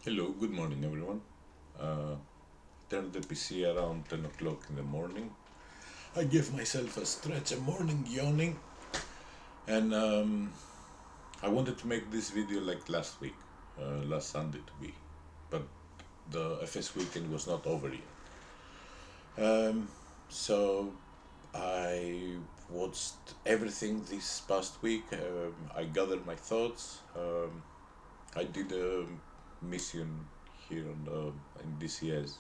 Hello, good morning everyone. Uh, Turned the PC around 10 o'clock in the morning. I gave myself a stretch, a morning yawning, and I wanted to make this video like last week, last Sunday to be, but the FS weekend was not over yet. So I watched everything this past week. I gathered my thoughts. I did a mission here in DCS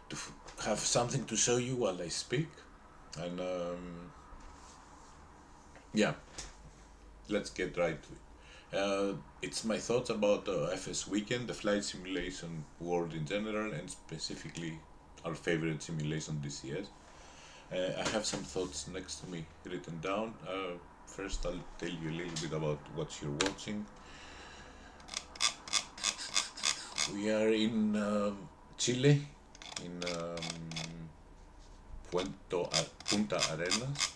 to have something to show you while I speak. And yeah, let's get right to it. It's my thoughts about FS Weekend, the flight simulation world in general, and specifically our favorite simulation DCS. I have some thoughts next to me written down. First, I'll tell you a little bit about what you're watching. We are in Chile, in Punta Arenas,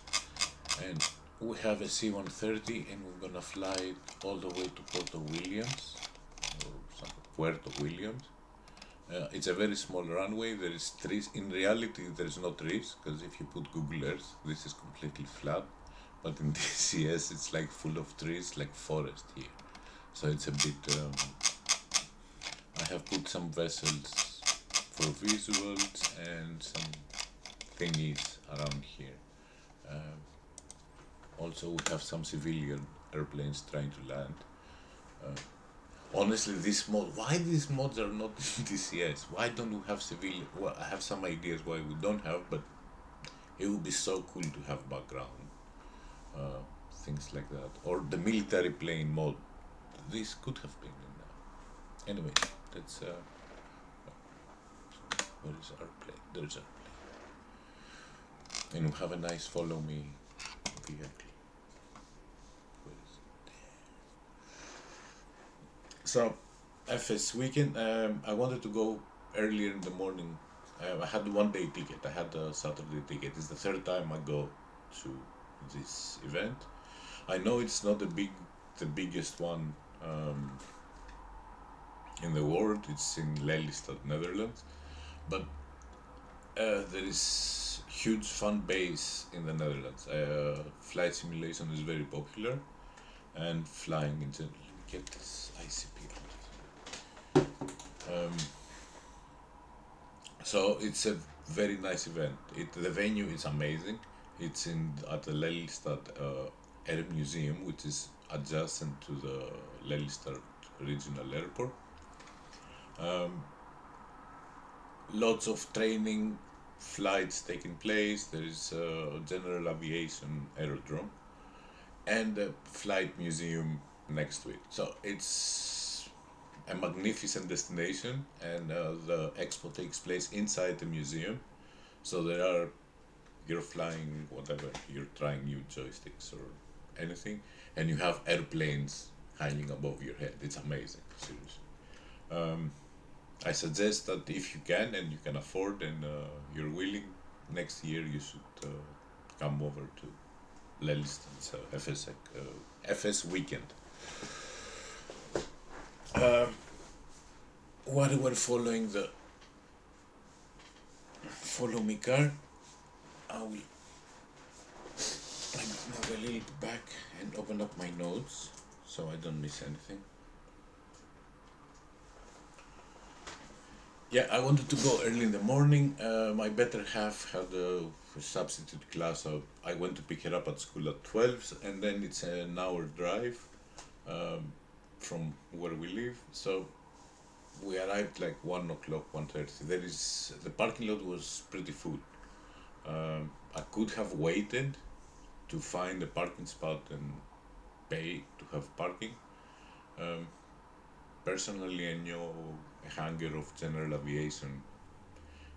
and we have a C-130 and we're gonna fly it all the way to Puerto Williams. It's a very small runway. There is trees. In reality, there is no trees because if you put Google Earth, this is completely flat. But in DCS, it's like full of trees, like forest here. So it's a bit. I have put some vessels for visuals and some thingies around here. Also, we have some civilian airplanes trying to land. Honestly, why these mods are not in DCS? Why don't we have civilian? Well, I have some ideas why we don't have, but it would be so cool to have background, uh, things like that. Or the military plane mod. This could have been in there. Anyway, that's, where is our plane? There's our plane. And we have a nice follow me vehicle. So, FS weekend. I wanted to go earlier in the morning. I had 1 day ticket. I had a Saturday ticket. It's the third time I go to this event. I know it's not the biggest one in the world. It's in Lelystad, Netherlands, but there is huge fan base in the Netherlands. Flight simulation is very popular, and flying in general. Let me get this ICP out. So it's a very nice event. The venue is amazing. It's in at the Lelystad Air Museum, which is adjacent to the Lelystad Regional Airport. Lots of training flights taking place. There is a general aviation aerodrome and a flight museum next to it. So it's a magnificent destination, and the expo takes place inside the museum. So you're flying whatever, you're trying new joysticks or anything, and you have airplanes hanging above your head. It's amazing, seriously. I suggest that if you can and you can afford and you're willing, next year you should come over to Lelystad's FS weekend. While we're following the follow me car, I will move a little bit back and open up my notes so I don't miss anything. Yeah, I wanted to go early in the morning. My better half had a substitute class, so I went to pick her up at school at 12, and then it's an hour drive from where we live. So we arrived like 1 o'clock, 1:30. The parking lot was pretty full. I could have waited to find a parking spot and pay to have parking. Personally, I know a hangar of general aviation.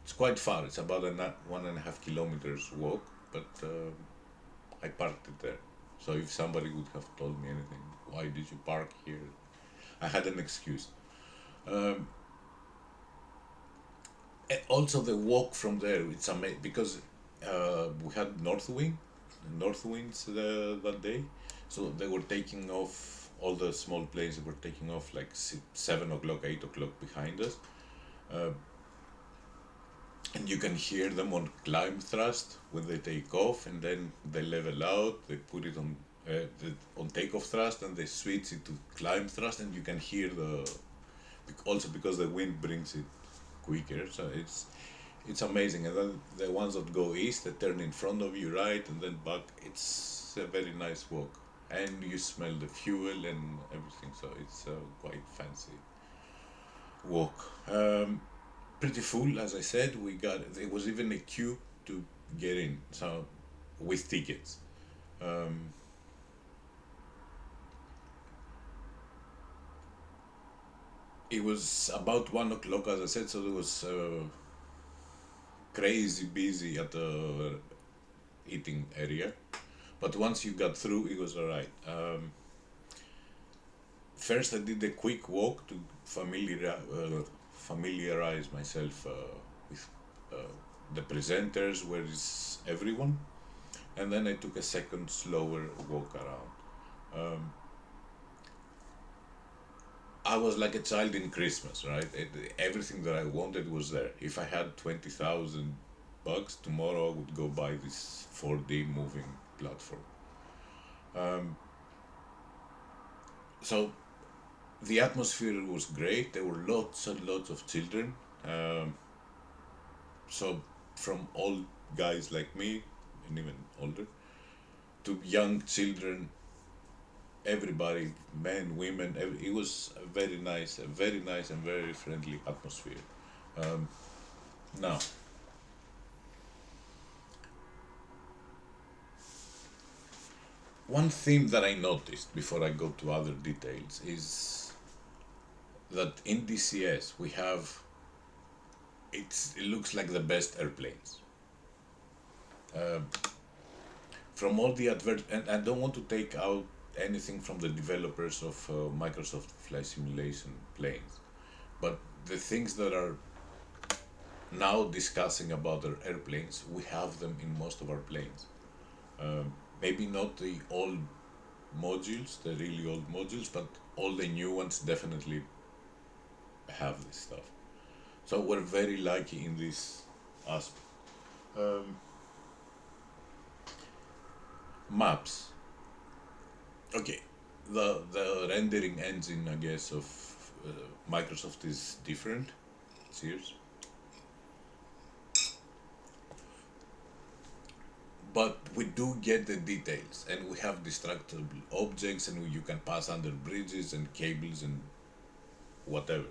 It's quite far. It's about 1.5 kilometers walk, but I parked it there. So if somebody would have told me anything, why did you park here? I had an excuse. Also, the walk from there, it's amazing because we had north winds that day, so they were taking off all the small planes were taking off like 7 o'clock, 8 o'clock behind us, uh, and you can hear them on climb thrust when they take off, and then they level out. They put it on takeoff thrust, and they switch it to climb thrust, and you can hear also because the wind brings it quicker. So it's amazing. And then the ones that go east, they turn in front of you, right, and then back. It's a very nice walk, and you smell the fuel and everything. So it's a quite fancy walk. Pretty full, as I said. There was even a queue to get in, so with tickets. Um, it was about 1 o'clock, as I said, so it was crazy busy at the eating area. But once you got through, it was alright. First, I did a quick walk to familiarize myself with uh, the presenters, where is everyone, and then I took a second, slower walk around. Um, I was like a child in Christmas, right? Everything that I wanted was there. If I had 20,000 bucks tomorrow, I would go buy this 4D moving platform. Um, so the atmosphere was great. There were lots and lots of children. Um, so from old guys like me, and even older, to young children, everybody, men, women. It was a very nice and very friendly atmosphere. Um, Now, one theme that I noticed before I go to other details is that in DCS we have it looks like the best airplanes. Uh, from all the advert, and I don't want to take out anything from the developers of Microsoft Flight Simulation planes, but the things that are now discussing about their airplanes, we have them in most of our planes. Maybe not the old modules, the really old modules, but all the new ones definitely have this stuff. So we're very lucky in this aspect. Um, Maps. Okay, the rendering engine, I guess, of Microsoft is different. Cheers. But we do get the details, and we have destructible objects, and you can pass under bridges and cables and whatever.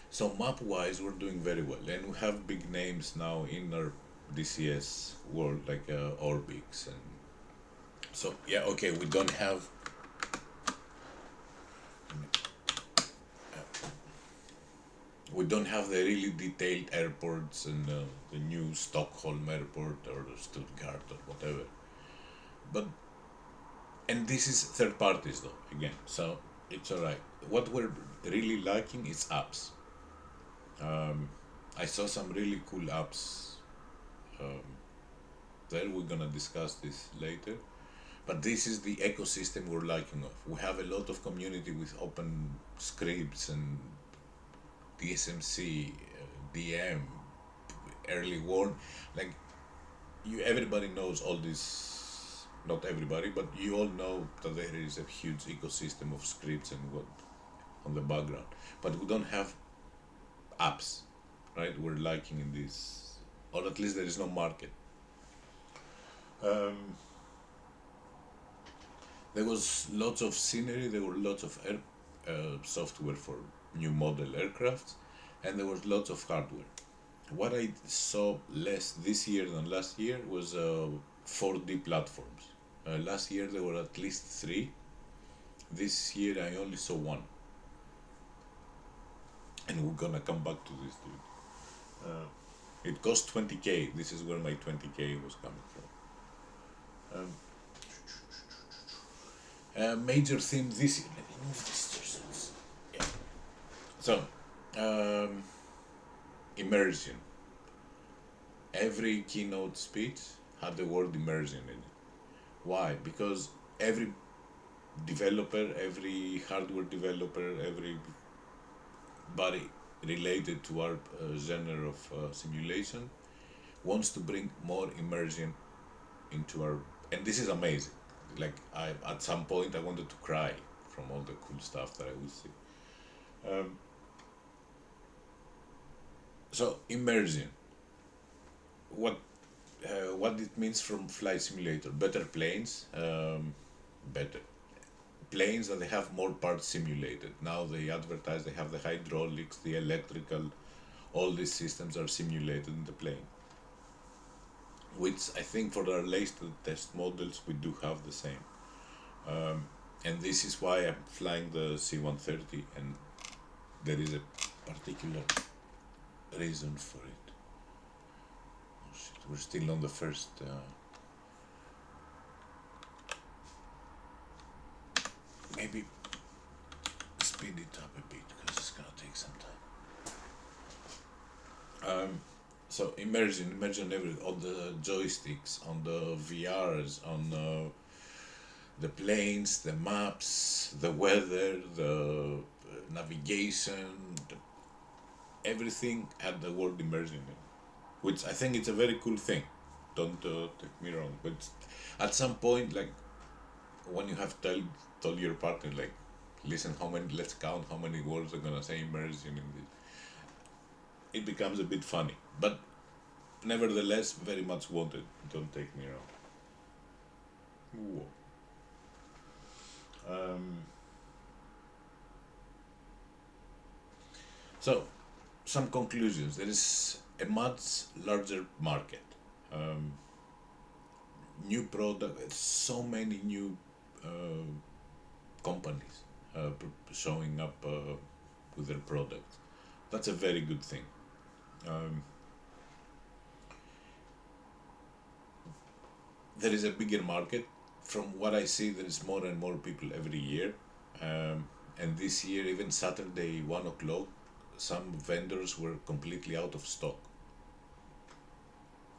So map wise, we're doing very well, and we have big names now in our DCS world, like Orbix, and so yeah. Okay, we don't have the really detailed airports and the new Stockholm airport or Stuttgart or whatever. But and this is third parties though again, so it's alright. What we're really lacking is apps. I saw some really cool apps um, there. We're gonna discuss this later. But this is the ecosystem we're lacking of. We have a lot of community with open scripts and DSMC, DM, early warn. Like everybody knows all this. Not everybody, but you all know that there is a huge ecosystem of scripts and what on the background. But we don't have apps, right? We're lacking in this, or at least there is no market. Um, there was lots of scenery. There were lots of software for new model aircrafts, and there was lots of hardware. What I saw less this year than last year was 4D platforms. Last year there were at least three. This year I only saw one, and we're gonna come back to this, dude. It cost 20K. This is where my 20K was coming from. Major theme this year. Let me move this just. Yeah. So, immersion. Every keynote speech had the word immersion in it. Why? Because everybody developer, every hardware developer, everybody related to our genre of simulation wants to bring more immersion into our, and this is amazing. Like I, at some point, I wanted to cry from all the cool stuff that I would see. Um, so immersion, what what it means from flight simulator? Better planes, better planes that they have more parts simulated. Now they advertise they have the hydraulics, the electrical, all these systems are simulated in the plane. Which I think for our latest test models we do have the same. And this is why I'm flying the C-130, and there is a particular reason for it. Oh shit, we're still on the first. Maybe speed it up a bit because it's gonna take some time. So immersion every on the joysticks, on the VRs, on the planes, the maps, the weather, the navigation, everything had the word immersion in it, which I think it's a very cool thing. Don't take me wrong, but at some point, like when you have told your partner, like, listen, let's count how many words are gonna say immersion in this. It becomes a bit funny, but nevertheless, very much wanted. Don't take me wrong. So, some conclusions. There is a much larger market. Um, New product, so many new companies showing up with their products. That's a very good thing. Um, there is a bigger market. From what I see, there is more and more people every year. And this year, even Saturday, 1 o'clock, some vendors were completely out of stock.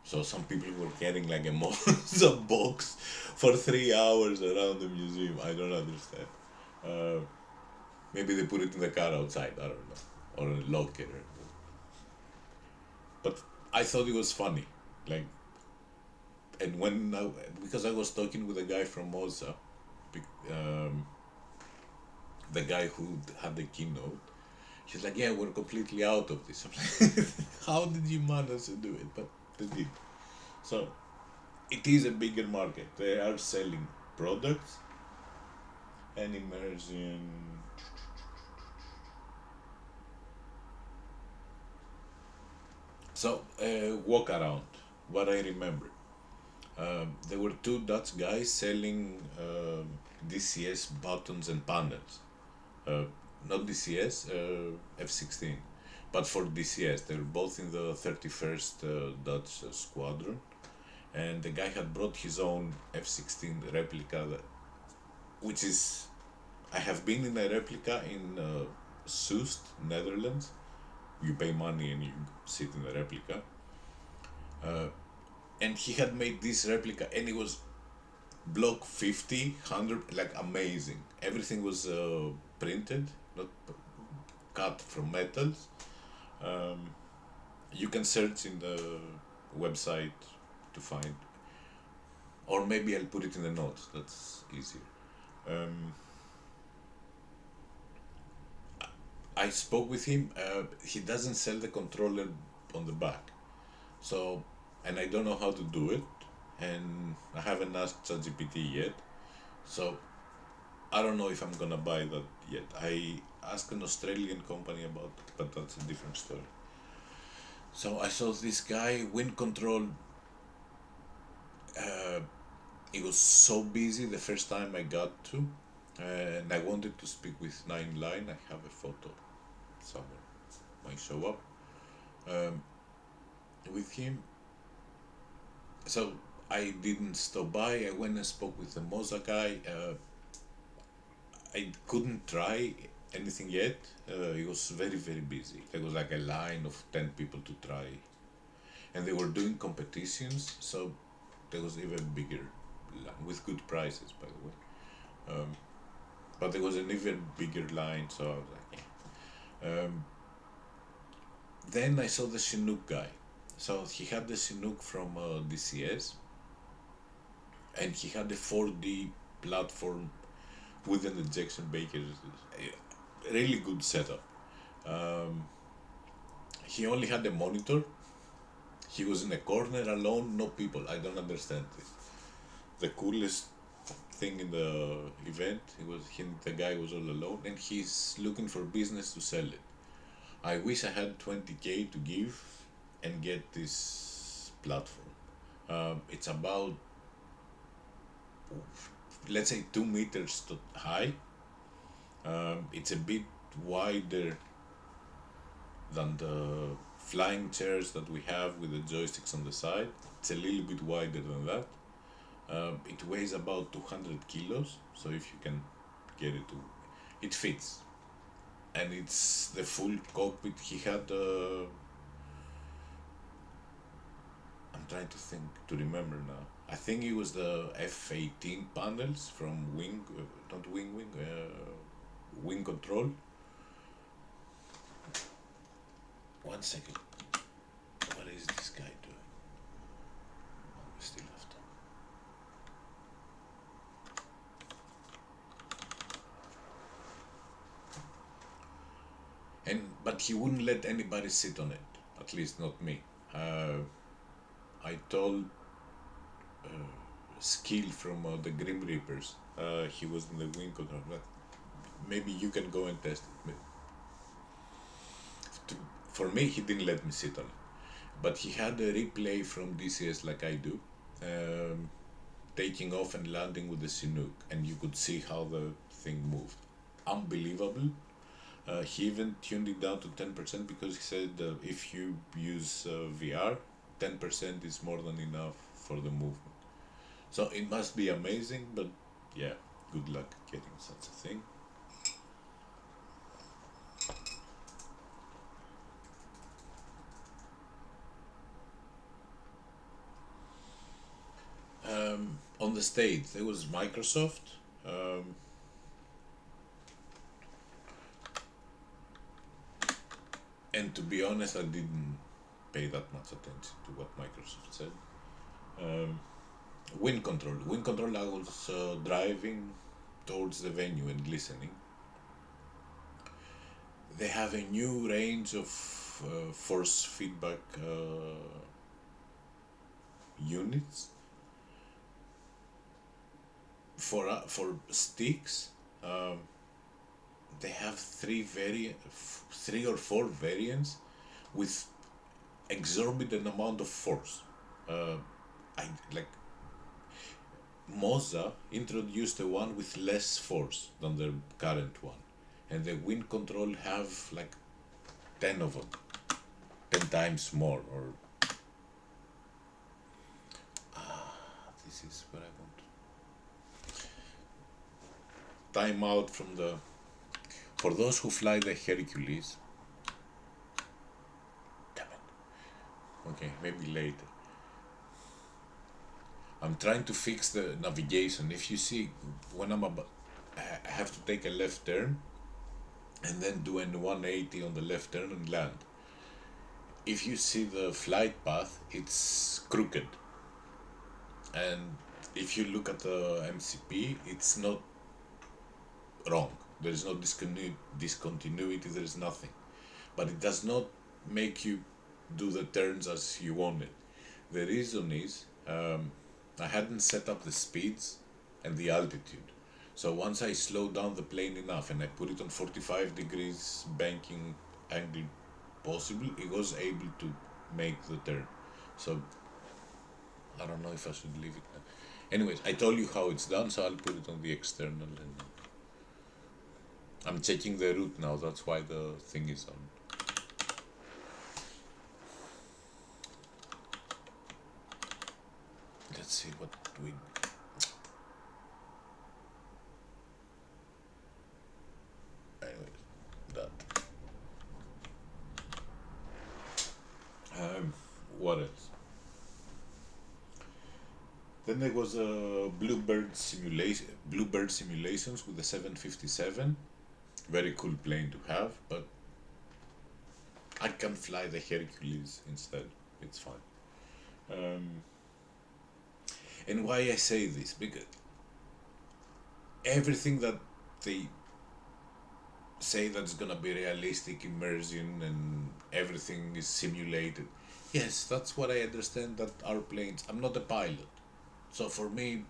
So some people were carrying like a monster box for 3 hours around the museum. I don't understand. Uh, Maybe they put it in the car outside. I don't know, or a locker. But I thought it was funny, like, and because I was talking with a guy from Moza, um, the guy who had the keynote, he's like, "Yeah, we're completely out of this." I'm like, "How did you manage to do it?" But they did. So it is a bigger market. They are selling products and immersion. So walk around. What I remember, there were two Dutch guys selling DCS buttons and panels. Uh, Not DCS, F-16, but for DCS. They were both in the 31st Dutch Squadron, and the guy had brought his own F-16 replica, which is, I have been in a replica in Soest, Netherlands. You pay money and you sit in the replica. Uh, and he had made this replica, and it was block 50, 100, like amazing. Everything was printed, not cut from metals. Um, you can search in the website to find, or maybe I'll put it in the notes, that's easier. Um, I spoke with him. He doesn't sell the controller on the back, so, and I don't know how to do it, and I haven't asked ChatGPT yet, so I don't know if I'm gonna buy that yet. I asked an Australian company about it, but that's a different story. So I saw this guy, wind control. Uh, it was so busy the first time I got to, and I wanted to speak with Nine Line. I have a photo somewhere, might show up, um, with him. So I didn't stop by. I went and spoke with the Moza guy. I couldn't try anything yet. It was very, very busy. There was like a line of 10 people to try, and they were doing competitions, so there was even bigger line with good prices, by the way. but there was an even bigger line, so I was like, yeah. Then I saw the Chinook guy. So he had the Chinook from DCS, and he had a 4D platform with an ejection baker. A really good setup. Um, he only had a monitor. He was in a corner alone, no people. I don't understand this. The coolest thing in the event, the guy was all alone, and he's looking for business to sell it. I wish I had 20K to give and get this platform. It's about, let's say, 2 meters high. It's a bit wider than the flying chairs that we have with the joysticks on the side. It's a little bit wider than that. It weighs about 200 kilos, so if you can get it to, it fits. And it's the full cockpit. He had, I'm trying to think, to remember now. I think it was the F-18 panels from Wing Control. One second. What is this guy doing? We still have time. But he wouldn't let anybody sit on it. At least not me. I told Skill from the Grim Reapers. He was in the wing control. Maybe you can go and test it. For me, he didn't let me sit on it. But he had a replay from DCS like I do, taking off and landing with the Chinook, and you could see how the thing moved. Unbelievable. He even tuned it down to 10% because he said if you use VR, 10% is more than enough for the movement. So it must be amazing, but yeah, good luck getting such a thing. On the stage, there was Microsoft. And to be honest, I didn't pay that much attention to what Microsoft said. Wind control. Wind control, I was driving towards the venue and listening. They have a new range of force feedback units for sticks. They have three or four variants with exorbitant amount of force. I like Moza introduced a one with less force than the current one, and the wind control have like 10 of them, 10 times more. Or this is what I want. Time out from the. For those who fly the Hercules. Damn it. Okay, maybe later. I'm trying to fix the navigation. If you see, when I have to take a left turn and then do a 180 on the left turn and land. If you see the flight path, it's crooked. And if you look at the MCP, it's not wrong. There is no discontinuity, there is nothing. But it does not make you do the turns as you want it. The reason is I hadn't set up the speeds and the altitude. So once I slowed down the plane enough and I put it on 45 degrees banking angle possible, it was able to make the turn. So I don't know if I should leave it now. Anyways, I told you how it's done, so I'll put it on the external. And I'm checking the route now, that's why the thing is on. Let's see what we. Anyways, that. What else? Then there was a Bluebird simulations with the 757. Very cool plane to have, but I can fly the Hercules instead. It's fine. Um, and why I say this? Because everything that they say that's gonna be realistic immersion and everything is simulated. Yes, that's what I understand that our planes. I'm not a pilot, so for me,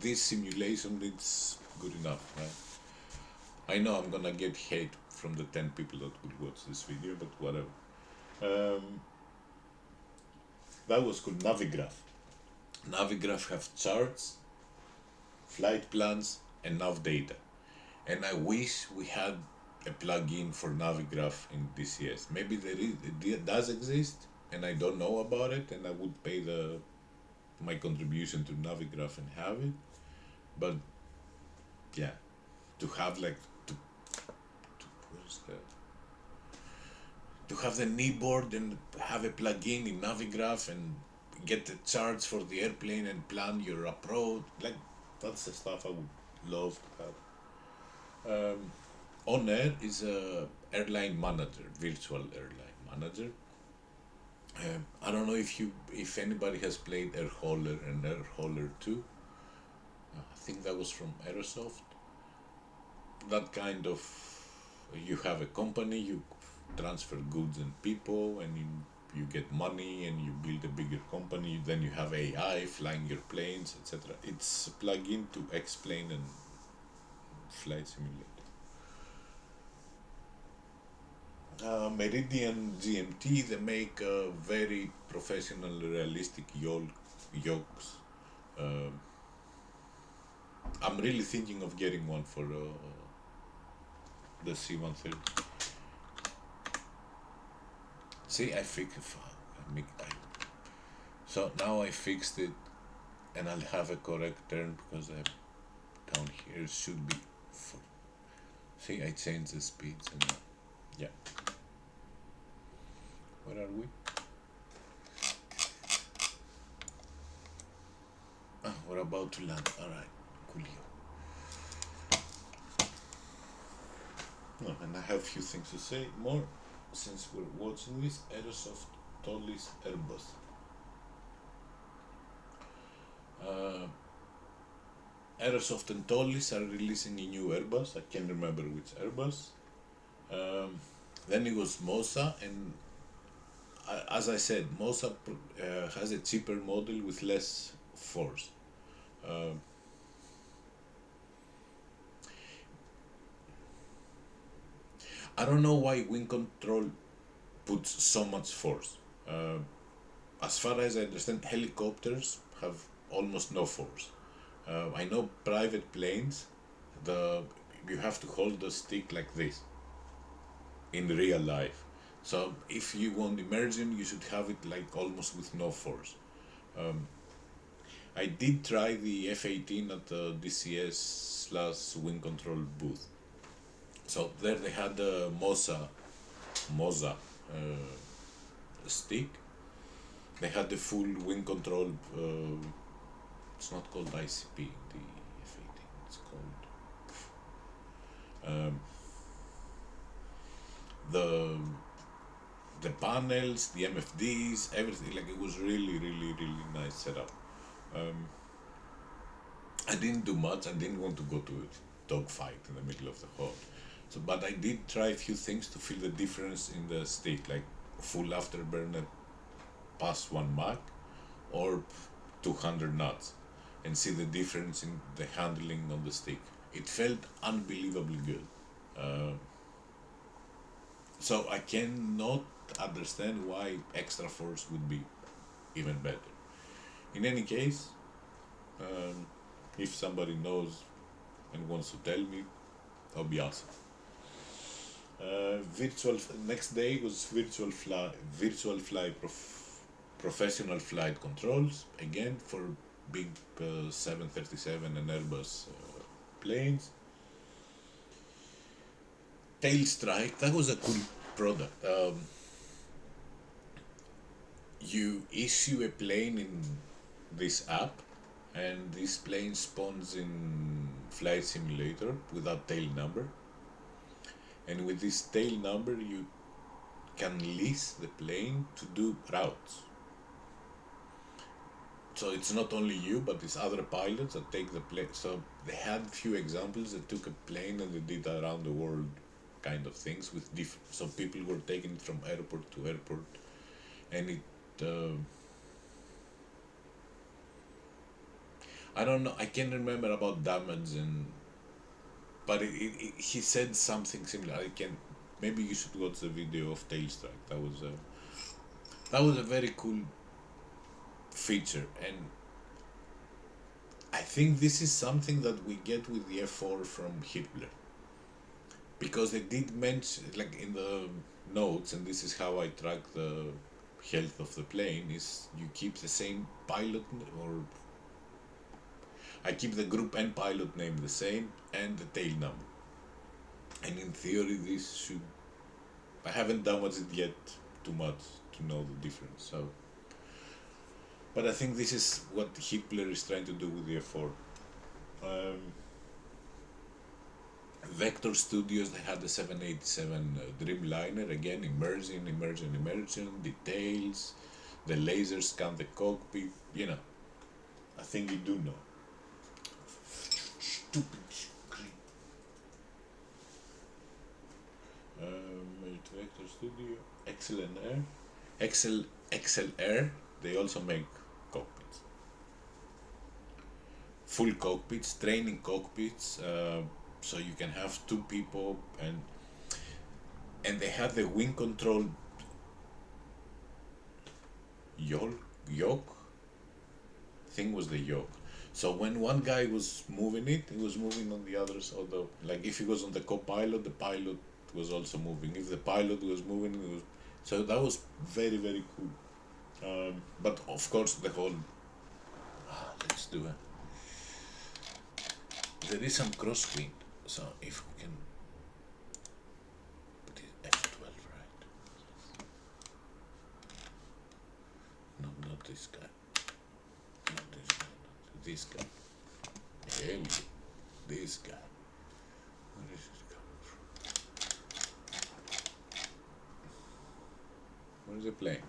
this simulation it's good enough, right? I know I'm gonna get hate from the 10 people that will watch this video, but whatever. Um, that was called Navigraph. Navigraph have charts, flight plans, and nav data. And I wish we had a plugin for Navigraph in DCS. Maybe it does exist, and I don't know about it, and I would pay my contribution to Navigraph and have it. But yeah, to have like to where's the to have the kneeboard and have a plugin in Navigraph and get the charts for the airplane and plan your approach. Like that's the stuff I would love to have. On Air is a airline manager, virtual airline manager. I don't know if anybody has played Air Hauler and Air Hauler 2. I think that was from Aerosoft. That kind of you have a company, you transfer goods and people, and you get money and you build a bigger company. Then you have AI flying your planes, etc. It's a plugin to explain and flight simulate. Meridian GMT, they make very professional, realistic yokes. Uh, I'm really thinking of getting one for the C-130. See, I fixed it. So now I fixed it, and I'll have a correct turn because down here should be. See, I changed the speeds and yeah. Where are we? We're about to land. All right, coolio. No, and I have a few things to say more since we're watching this. Aerosoft Tollis Airbus. Aerosoft and Tollis are releasing a new Airbus. I can't remember which Airbus. Then it was Mosa, and as I said, Mosa has a cheaper model with less force. I don't know why wing control puts so much force. As far as I understand, helicopters have almost no force. I know private planes, you have to hold the stick like this in real life. So if you want immersion, you should have it like almost with no force. I did try the F-18 at the DCS/wing control booth. So there they had the Moza stick. They had the full wing control. It's not called ICP. The F-18. It's called the panels, the MFDs, everything. Like it was really, really, really nice setup. I didn't do much. I didn't want to go to a dogfight in the middle of the hall. So, but I did try a few things to feel the difference in the stick, like full afterburner past 1 Mach or 200 knots, and see the difference in the handling on the stick. It felt unbelievably good. So I cannot understand why extra force would be even better. In any case, if somebody knows and wants to tell me, that'll be awesome. Next day was virtual fly professional flight controls again for big 737 and Airbus planes. Tailstrike, that was a cool product. You issue a plane in this app, and this plane spawns in flight simulator without tail number, and with this tail number you can lease the plane to do routes. So it's not only you, but it's other pilots that take the plane. So they had few examples. They took a plane and they did around the world kind of things with different. So people were taking it from airport to airport, and it. I don't know. I can't remember about damage and, but he said something similar. I can. Maybe you should watch the video of Tailstrike. That was a very cool feature, and I think this is something that we get with the F4 from Hitler, because they did mention, like in the notes, and this is how I track the health of the plane, is you keep the same pilot, or I keep the group and pilot name the same and the tail number, and in theory this should, I haven't damaged it yet too much to know the difference, so, but I think this is what Hitler is trying to do with the F4. Vector Studios, they had the 787 Dreamliner, again, immersion, details, the lasers scan the cockpit, I think you do know. Stupid screen. Vector Studio, Excel Air, they also make cockpits. Full cockpits, training cockpits, so you can have two people, and they have the wing control yoke. Thing was the yoke. So when one guy was moving it, he was moving on the others. Although, like if he was on the co-pilot, the pilot was also moving. If the pilot was moving, it was. So that was very, very cool. But of course, the whole. Let's do it. There is some cross screen. So if we can put it F12, right? No, not this guy. Not this guy. Not this guy. Hell yeah. This guy. Where is it coming from? Where is it playing?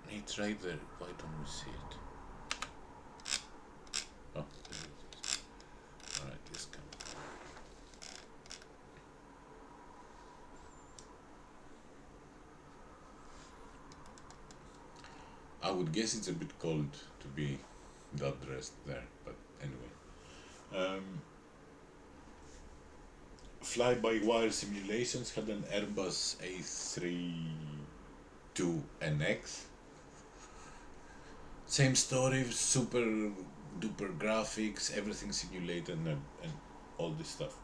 It's right there. Why don't we see it? Oh, there it is. Alright, this can. I would guess it's a bit cold to be that dressed there, but anyway. Fly-by-wire simulations had an Airbus A320NX. Same story, super duper graphics, everything simulated, and all this stuff.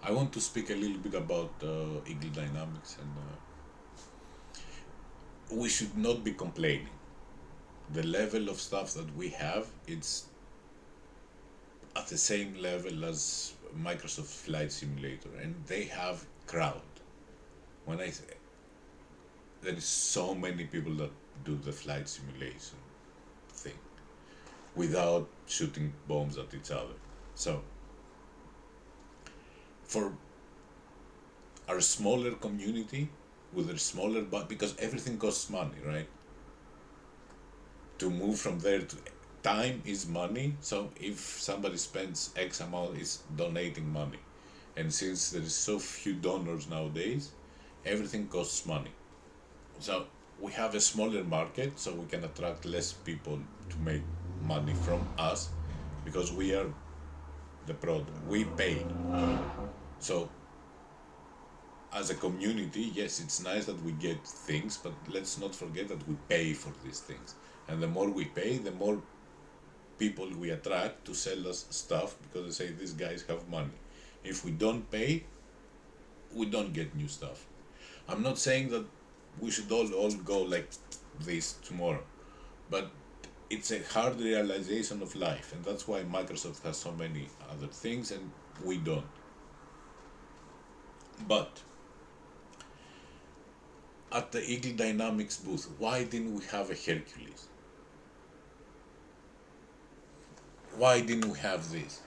I want to speak a little bit about Eagle Dynamics, and we should not be complaining. The level of stuff that we have, it's at the same level as Microsoft Flight Simulator, and they have crowd. When I say, there is so many people that do the flight simulation thing without shooting bombs at each other. So for our smaller community with a smaller, but because everything costs money, right? To move from there to time is money. So if somebody spends X amount, is donating money, and since there is so few donors nowadays, everything costs money. So we have a smaller market, so we can attract less people to make money from us, because we are the product. We pay. So as a community, yes, it's nice that we get things, but let's not forget that we pay for these things. And the more we pay, the more people we attract to sell us stuff, because they say these guys have money. If we don't pay, we don't get new stuff. I'm not saying that we should all go like this tomorrow, but it's a hard realization of life, and that's why Microsoft has so many other things and we don't. But at the Eagle Dynamics booth, why didn't we have a Hercules? Why didn't we have this?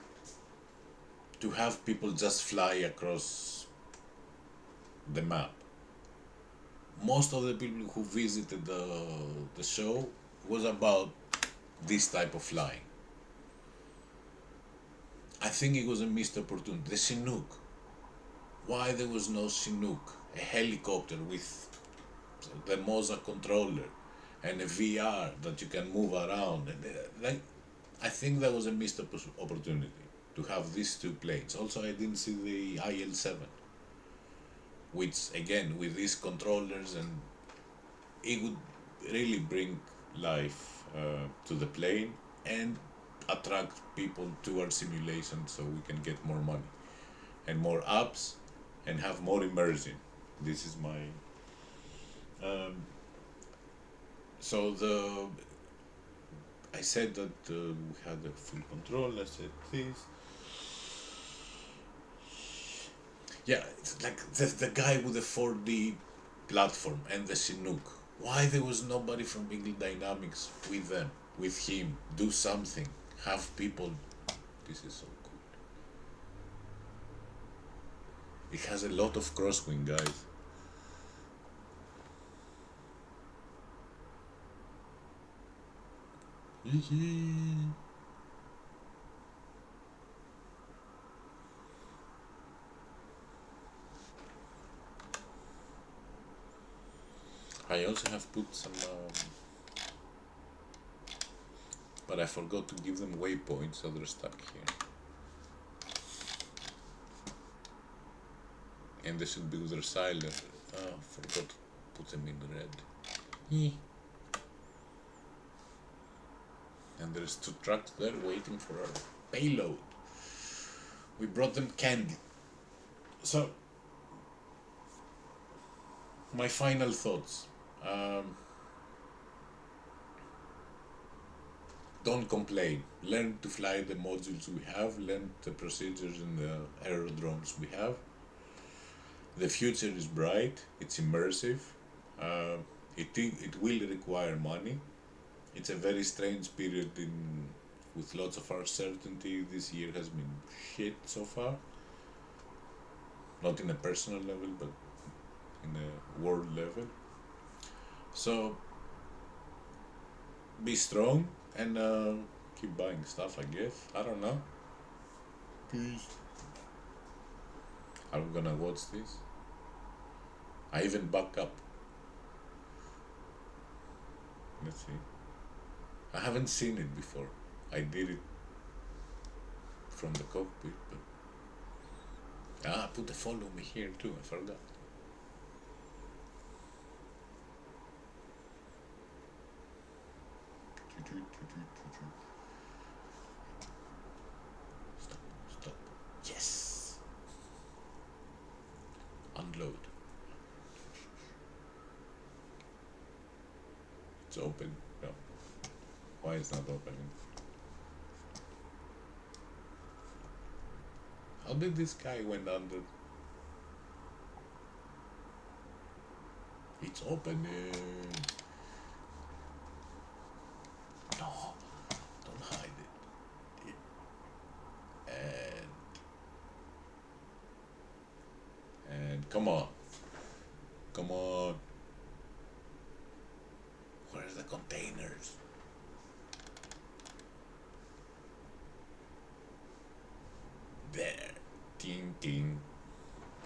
To have people just fly across the map. Most of the people who visited the show was about this type of flying. I think it was a missed opportunity. The Chinook. Why there was no Chinook? A helicopter with the Moza controller and a VR that you can move around. And like, I think that was a missed opportunity to have these two planes. Also, I didn't see the IL-7, which again with these controllers, and it would really bring life to the plane and attract people to our simulation so we can get more money and more apps and have more immersion. This is my so the I said that we had a full control. I said this. Yeah, it's like the guy with the 4D platform and the Chinook. Why there was nobody from Eagle Dynamics with them, with him? Do something. Have people. This is so cool. It has a lot of crosswind, guys. I also have put some, but I forgot to give them waypoints, so they're stuck here. And they should be with their silent. Oh, forgot to put them in red. And there's two trucks there waiting for our payload. We brought them candy. So, my final thoughts. Don't complain. Learn to fly the modules we have. Learn the procedures in the aerodromes we have. The future is bright. It's immersive. It will require money. It's a very strange period with lots of uncertainty. This year has been shit so far. Not in a personal level, but in a world level. So be strong and keep buying stuff, I guess. I don't know. Peace. I'm gonna watch this. I even back up. Let's see. I haven't seen it before. I did it from the cockpit, but put a follow me here too. I forgot. Stop, stop. Yes. Unload. It's open. No. Why is not opening? How did this guy went under? It's opening. No, don't hide it. And come on. Come on. Where's the containers? There. Ting ting.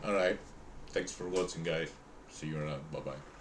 Alright. Thanks for watching, guys. See you around. Bye bye.